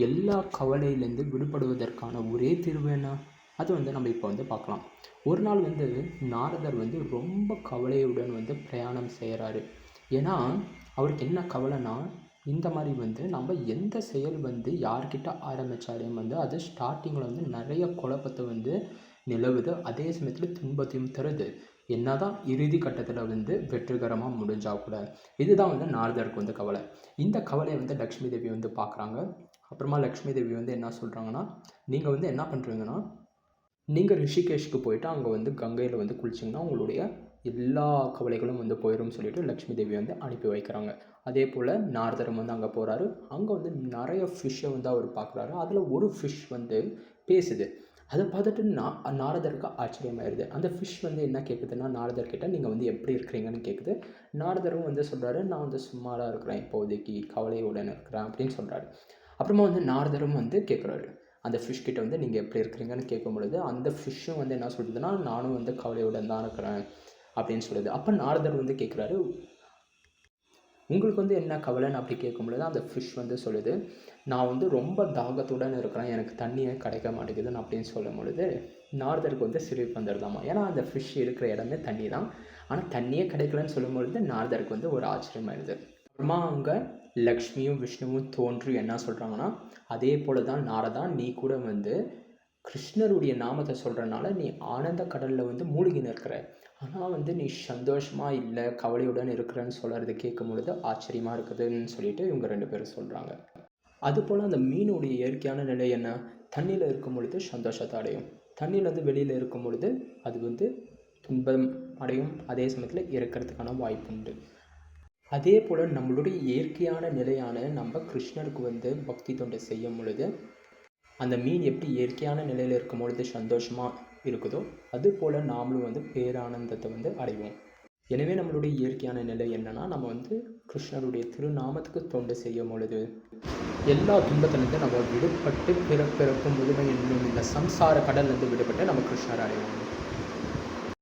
எல்லா கவலையிலேருந்து விடுபடுவதற்கான ஒரே தீர்வு என்ன? அது வந்து நம்ம இப்போ வந்து பார்க்கலாம். ஒரு நாள் வந்து நாரதர் வந்து ரொம்ப கவலையுடன் வந்து பிரயாணம் செய்கிறாரு. ஏன்னா அவருக்கு என்ன கவலைன்னா, இந்த மாதிரி வந்து நம்ம எந்த செயல் வந்து யார்கிட்ட ஆரம்பித்தாலும் வந்து அது ஸ்டார்டிங்கில் வந்து நிறைய குழப்பத்தை வந்து நிலவுது, அதே சமயத்தில் துன்பத்தையும் தருது. என்னதான் இறுதி கட்டத்தில் வந்து வெற்றிகரமாக முடிஞ்சால் கூட. இதுதான் வந்து நாரதருக்கு வந்து கவலை. இந்த கவலையை வந்து லக்ஷ்மி தேவி வந்து பார்க்குறாங்க. அப்புறமா லக்ஷ்மி தேவி வந்து என்ன சொல்கிறாங்கன்னா, நீங்கள் வந்து என்ன பண்ணுறீங்கன்னா, நீங்கள் ரிஷிகேஷ்க்கு போயிட்டு அங்கே வந்து கங்கையில் வந்து குளிச்சிங்கன்னா உங்களுடைய எல்லா கவலைகளும் வந்து போயிடும்னு சொல்லிட்டு லக்ஷ்மி தேவி வந்து அனுப்பி வைக்கிறாங்க. அதே போல் நாரதரும் வந்து அங்கே போகிறாரு. அங்கே வந்து நிறைய ஃபிஷ்ஷை வந்து அவர் பார்க்குறாரு. அதில் ஒரு ஃபிஷ் வந்து பேசுது. அதை பார்த்துட்டு நாரதருக்கு ஆச்சரியமாயிருது. அந்த ஃபிஷ் வந்து என்ன கேட்குதுன்னா, நாரதர்கிட்ட நீங்கள் வந்து எப்படி இருக்கிறீங்கன்னு கேட்குது. நாரதரும் வந்து சொல்கிறாரு, நான் வந்து சும்மா தான் இருக்கிறேன், இப்போதைக்கு கவலையுடன் இருக்கிறேன் அப்படின்னு சொல்கிறாரு. அப்புறமா வந்து நாரதரும் வந்து கேட்குறாரு, அந்த ஃபிஷ் கிட்ட வந்து நீங்கள் எப்படி இருக்கிறீங்கன்னு கேட்கும் பொழுது அந்த ஃபிஷ்ஷும் வந்து என்ன சொல்லுதுன்னா, நானும் வந்து கவலையுடன் தான் இருக்கிறேன் அப்படின்னு சொல்லுது. அப்போ நாரதர் வந்து கேட்குறாரு, உங்களுக்கு வந்து என்ன கவலைன்னு அப்படி கேட்கும் பொழுது அந்த ஃபிஷ் வந்து சொல்லுது, நான் வந்து ரொம்ப தாகத்துடன் இருக்கிறேன், எனக்கு தண்ணியே கிடைக்க மாட்டேங்குதுன்னு அப்படின்னு சொல்லும் பொழுது நாரதருக்கு வந்து சிரிப்பு வந்துடுதாமா. ஏன்னா அந்த ஃபிஷ் இருக்கிற இடமே தண்ணி தான், ஆனால் தண்ணியே கிடைக்கலன்னு சொல்லும் பொழுது நாரதருக்கு வந்து ஒரு ஆச்சரியமாயிடுது. அப்புறமா அங்கே லக்ஷ்மியும் விஷ்ணுவும் தோன்றி என்ன சொல்கிறாங்கன்னா, அதே போல தான் நாரதா, நீ கூட வந்து கிருஷ்ணருடைய நாமத்தை சொல்கிறனால நீ ஆனந்த கடலில் வந்து மூழ்கி நிற்கிற, ஆனால் வந்து நீ சந்தோஷமாக இல்லை கவலையுடன் இருக்கிறன்னு சொல்கிறது கேட்கும் பொழுது ஆச்சரியமாக இருக்குதுன்னு சொல்லிட்டு இவங்க 2 பேரும் சொல்கிறாங்க. அதுபோல் அந்த மீனுடைய இயற்கையான நிலை என்ன? தண்ணியில் இருக்கும் பொழுது சந்தோஷத்தை அடையும், தண்ணியிலேருந்து வெளியில் இருக்கும் பொழுது அது வந்து துன்பம் அடையும், அதே சமயத்தில் இறக்கிறதுக்கான வாய்ப்பு உண்டு. அதே போல் நம்மளுடைய இயற்கையான நிலையான நம்ம கிருஷ்ணருக்கு வந்து பக்தி தொண்டை செய்யும் பொழுது அந்த மீன் எப்படி இயற்கையான நிலையில் இருக்கும் பொழுது சந்தோஷமாக இருக்குதோ அதுபோல் நாமளும் வந்து பேரானந்தத்தை வந்து அடைவோம். எனவே நம்மளுடைய இயற்கையான நிலை என்னென்னா, நம்ம வந்து கிருஷ்ணருடைய திருநாமத்துக்கு தொண்டு செய்யும் பொழுது எல்லா துன்பத்திலேருந்து நம்ம விடுபட்டு பிறப்பிறப்பு முதுமை என்னும் இந்த சம்சார கடல்லேருந்து விடுபட்டு நம்ம கிருஷ்ணர் அடைவோம்.